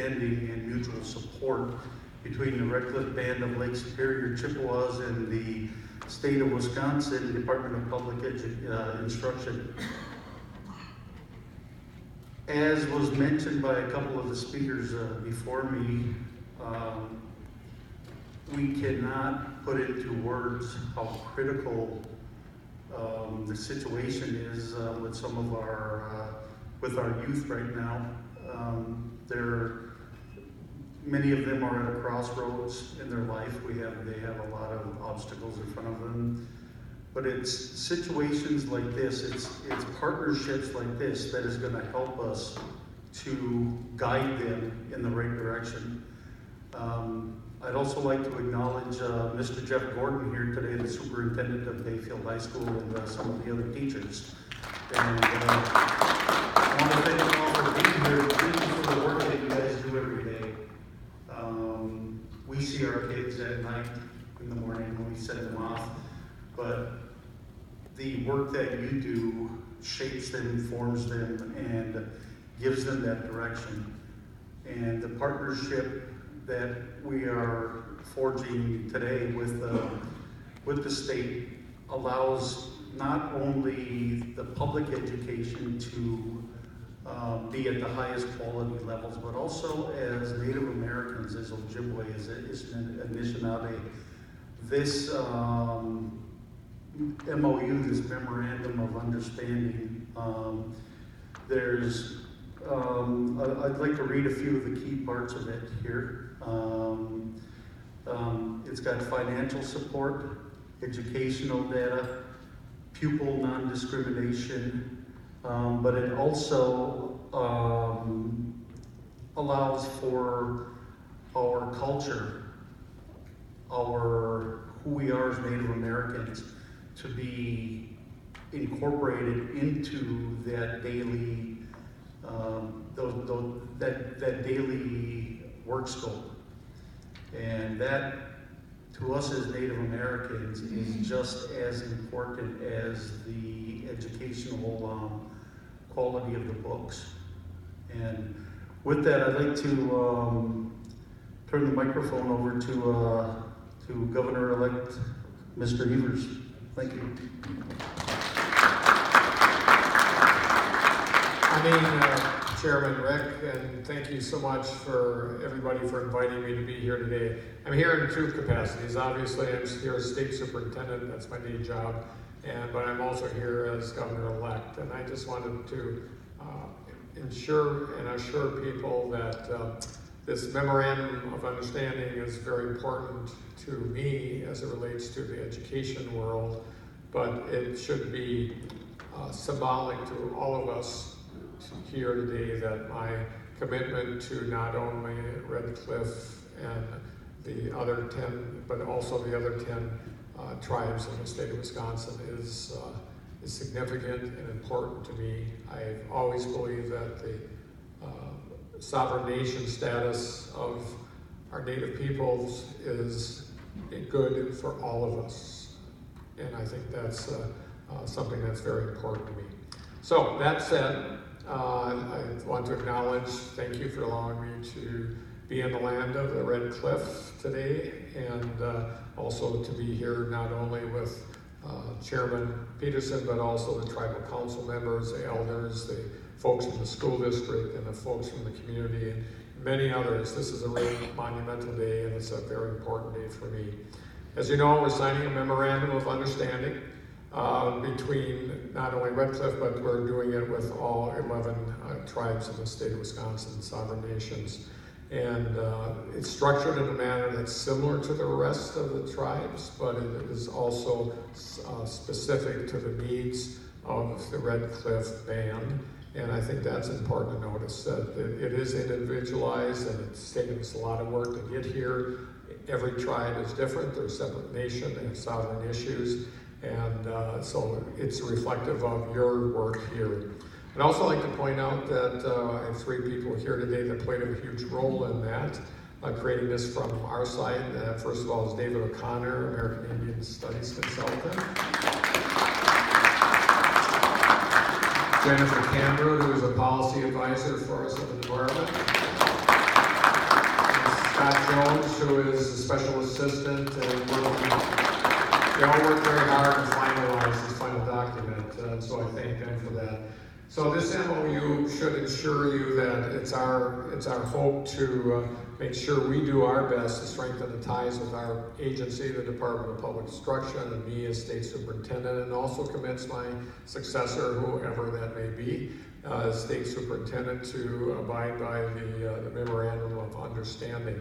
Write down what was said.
and mutual support between the Red Cliff Band of Lake Superior Chippewas and the State of Wisconsin Department of Public Instruction. As was mentioned by a couple of the speakers before me, we cannot put into words how critical the situation is with some of our with our youth right now. Many of them are at a crossroads in their life. They have a lot of obstacles in front of them. But it's situations like this, it's partnerships like this that is going to help us to guide them in the right direction. I'd also like to acknowledge Mr. Jeff Gordon here today, the superintendent of Bayfield High School, and some of the other teachers. And I want to thank you all for being here. Thank you for the work that you guys do every day. We see our kids at night, in the morning when we send them off, but the work that you do shapes them, forms them, and gives them that direction. And the partnership that we are forging today with the state allows not only the public education to be at the highest quality levels, but also as Native Americans, as Ojibwe, as Anishinaabe, this MOU, this Memorandum of Understanding, I'd like to read a few of the key parts of it here. It's got financial support, educational data, pupil non-discrimination, but it also allows for our culture, who we are as Native Americans, to be incorporated into that daily that daily work scope. And that, to us as Native Americans, is just as important as the educational quality of the books. And with that, I'd like to turn the microphone over to Governor-elect Mr. Evers. Thank you. Chairman Rick, and thank you so much for everybody for inviting me to be here today. I'm here in two capacities. Obviously, I'm here as state superintendent, that's my day job, but I'm also here as governor-elect. And I just wanted to ensure and assure people that this memorandum of understanding is very important to me as it relates to the education world, but it should be symbolic to all of us here today that my commitment to not only Red Cliff and the other 10, but also the other 10 tribes in the state of Wisconsin is significant and important to me. I've always believed that the sovereign nation status of our Native peoples is good for all of us. And I think that's something that's very important to me. So that said, I want to acknowledge, thank you for allowing me to be in the land of the Red Cliff today, and also to be here not only with Chairman Peterson, but also the tribal council members, the elders, the folks from the school district, and the folks from the community, and many others. This is a really monumental day, and it's a very important day for me. As you know, we're signing a memorandum of understanding between not only Red Cliff, but we're doing it with all 11 tribes in the state of Wisconsin, sovereign nations. And it's structured in a manner that's similar to the rest of the tribes, but it is also specific to the needs of the Red Cliff Band. And I think that's important to notice, that it is individualized, and it's taken us a lot of work to get here. Every tribe is different, they're a separate nation, they have sovereign issues. And so it's reflective of your work here. I'd also like to point out that I have 3 people here today that played a huge role in that, creating this from our side. First of all is David O'Connor, American Indian Studies consultant. Jennifer Camber, who is a policy advisor for us in the department. Jones, who is a special assistant, and they all worked very hard to finalize this final document, so I thank them for that. So this MOU should ensure you that it's our hope to make sure we do our best to strengthen the ties with our agency, the Department of Public Instruction, and me as state superintendent, and also commits my successor, whoever that may be, as state superintendent, to abide by the memorandum of understanding.